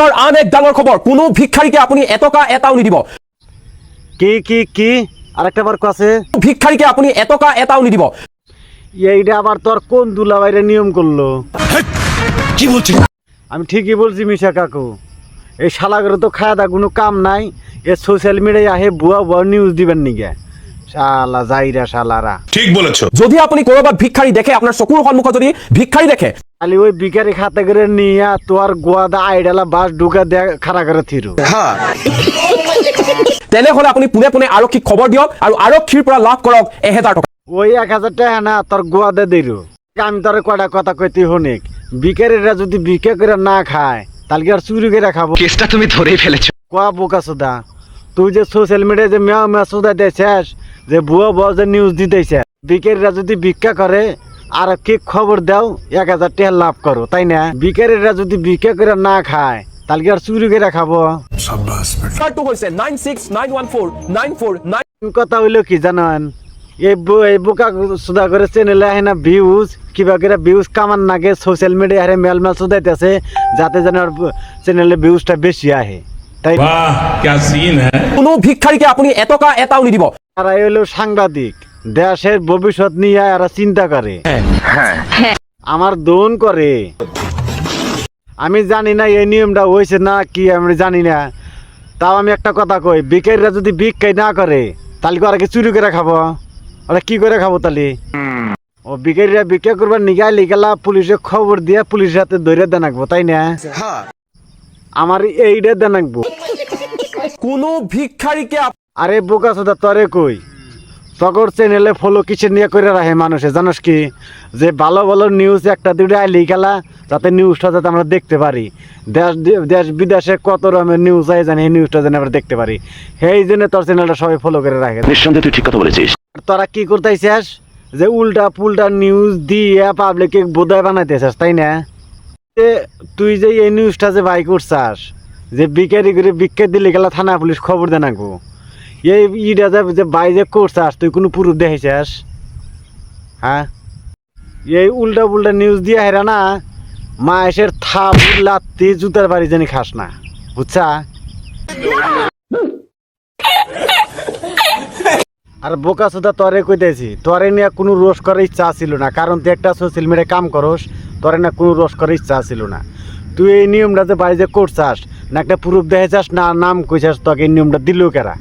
এবাৰ আন এক ডাঙৰ খবৰ, কোনো ভিক্ষাৰীকে আপুনি এটকা এটাও নিদিব। কি আরেকটা বার কাছে ভিক্ষাৰীকে আপুনি এটকা এটাও নিদিব। এইটা আবার তোর কোন দুলাভাইরে নিয়ম করলো? কি বলছেন? আমি ঠিকই বলছি মিশা কাকু, এই শালাগরে তো খাওয়া দাওয়া কোনো কাম নাই, এ সোশ্যাল মিডিয়ায় আহে ভুয়া নিউজ দিবেন নিগে। শালা যাইরা শালারা। ঠিক বলেছো। যদি আপুনি ক'ৰবাত ভিক্ষাৰী দেখে, আপোনাৰ চকুৰ সন্মুখত যদি ভিক্ষাৰী দেখে, খালি ওই বিকারি খাতে করে নিয়ে তোর গোয়াদা আইডালা বাস ঢুকা দে খাড়া করে থিরু। তেনেহ'লে আপুনি পোনে পোনে আৰক্ষীক খবৰ দিয়ক আৰু আৰক্ষীৰ পৰা লাভ কৰক 1000 টকা। ওই 1000 টাকা না তোর গোয়াদা দিরু। আমি তোর কয়টা কথা কইতে হনিক, বিকারিরা যদি ভিক্ষা করে না খায় তাহলে কি আর চুরি করে খাবো? কেসটা তুমি ধরেই ফেলেছো। কোয়া বোকা সুদা, তুই যে সোশ্যাল মিডিয়ায় যে মেয়া সুদা দিয়েছিস, যে ভুয়া যে নিউজ দিতেছে, বিকারিরা যদি ভিক্ষা করে আর কি খবর দাও 1000 টাকা লাভ করো, তাই না? বিকারিরা যদি ভিক্ষা করে না খায় তাহলে কি আর চুরি করে খাবো? নাম্বাৰটো হৈছে 96914949। কথা হইলো কি জানেন, এই বোকা সুদা করে চ্যানেলে আহে না ভিউজ, কিবা করে ভিউজ কামান নাগে সোশ্যাল মিডিয়া হারে মেল সুদাইতেছে যাতে যেন চ্যানেলে ভিউজটা বেশি আহে, তাই কোনো ভিক্ষাৰীকে আপুনি এটকা এটাও নিদিব। তারা হইলো সাংবাদিক, দেশের ভবিষ্যৎ নিয়ে এরা চিন্তা করে, আমার দোন করে। আমি জানি না এই নিয়মটা হয়েছে না কি, আমি জানি না। তাও আমি একটা কথা কই, ভিখারিরা যদি ভিক্ষাই না করে তাহলে ওরা কি চুরি করে খাবো? ওরা কি করে খাবো তাহলে? ও ভিখারিরা ভিক্ষা করবার নিগাই লিগালা পুলিশে খবর দিয়ে পুলিশের হাতে ধরে দেনাকবো, তাই না? আমার এইটা দেনাকবো। কোনো ভিক্ষাৰীকে আরে বোকা সোদা তরে কই, তগর চ্যানেলে ফলো কিসের নিয়ে করে রাখে মানুষে জানোস কি, যে ভালো ভালো নিউজ একটা দুটো আইলি খেলা যাতে নিউজটা যাতে আমরা দেখতে পারি, দেশ বিদেশে কত রকমের নিউজ আয় জানি এই নিউজটা যেন আমরা দেখতে পারি, সেই জন্য তোর চ্যানেলটা সবাই ফলো করে রাখে। নিঃসন্দেহে তুই ঠিক কথা বলেছিস। তোরা কি করতেছিস যে উল্টা পুল্টা নিউজ দিয়ে পাবলিকে বোধায় বানাইতেছিস, তাই না? তুই যে এই নিউজটা যে বাই করছাস, যে বিকারি করে ভিক্ষা দিলে গেলা থানা পুলিশ খবর দে না গো, এই ইটা যে বাই যে করছাস তুই কোনো প্রুফ দেখাইছিস? হ্যাঁ, এই উল্টা পুল্টা নিউজ দিয়ে হেরা না মায়ের থাপ লাত্তি জুতার বাড়ি জানি খাস না, বুঝছা? আর বোকা সুদা তরে কইতেছি, তরে নিয়ে কোনো রোষ করার ইচ্ছা ছিল না, কারণ তুই একটা সোশ্যাল মিডিয়ায় কাম করস, তরে না কোনো রোষ করার ইচ্ছা ছিল না। তুই এই নিয়মটা যে বাড়ি যে করছাস না একটা প্রুফ দেখাইছাস না নাম কইছাস, তোকে এই নিয়মটা দিল কেরা,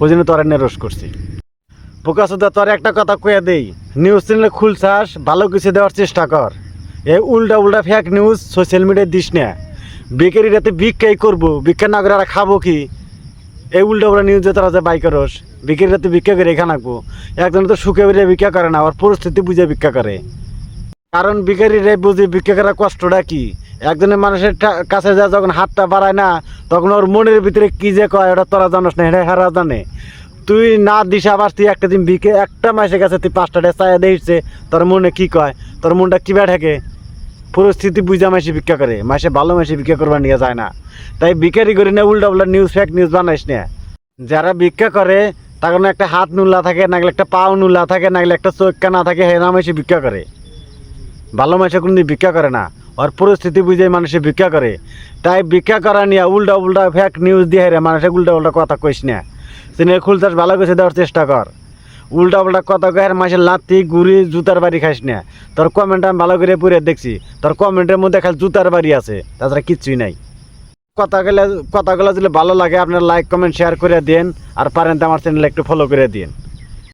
ওই জন্য তোরে নিয়ে রোষ করছি। বোকা সুদা তরে একটা কথা কয়ে দেই, নিউজ চ্যানেলে খুলছাস ভালো কিছু দেওয়ার চেষ্টা কর, এই উল্টা ফেক নিউজ সোশ্যাল মিডিয়ায় দিস না। বেকারিরাতে ভিক্ষাই করবো, ভিক্ষা না করে আর খাবো কি? এই উল্টা নিউজ যে তারা যে বাই করস, ভিক্ষারিরাতে ভিক্ষা করে এখানে আঁকবো। একজন তো সুখে বেরিয়ে ভিক্ষা করে না, আবার পরিস্থিতি বুঝে ভিক্ষা করে, কারণ ভিখারিরাই বুঝে ভিক্ষা করার কষ্টটা কি। একজনের মানুষের কাছে যা যখন হাতটা বাড়ায় না, তখন ওর মনের ভিতরে কি যে কয় ওটা তোরা জানোস না, এটা হারা জানে। তুই না দিস আবার তুই একটা দিন ভিক্ষে একটা মাসের কাছে তুই 5টা চায়া দেখছে, তোর মনে কি কয়, তোর মনটা কি থাকে? পরিস্থিতি বুঝা মাসে ভিক্ষা করে, মাসে ভালো মাসে ভিক্ষা করবার নিয়ে যায় না। তাই ভিখারি করি না উল্টা নিউজ ফেক নিউজ বানাইস না। যারা ভিক্ষা করে তখন একটা হাত নুল্লা থাকে, নাগলে একটা পাও নুল্লা থাকে, নাগলে একটা চোখ না থাকে, হ্যাঁ না মাসে ভিক্ষা করে। ভালো মানুষে কোনদিন ভিক্ষা করে না, ওর পরিস্থিতি বুঝে মানুষে ভিক্ষা করে। তাই ভিক্ষা করা নিয়ে উল্টা ফেক নিউজ দিয়ে রে মানুষে উল্টা কথা কইস না। তিনি খুলতাস ভালো কিছু দেওয়ার চেষ্টা কর, উল্টা কথা কয়ে মাসের লাত্তি গুড়ি জুতার বাড়ি খাইস না। তোর কমেন্ট আমি ভালো করে পড়ে দেখছি, তোর কমেন্টের মধ্যে খালি জুতার বাড়ি আছে, তাছাড়া কিচ্ছুই নাই। কথাগুলো যদি ভালো লাগে আপনার লাইক কমেন্ট শেয়ার করে দেন, আর পারেন তো আমার চ্যানেলে একটু ফলো করে দিন।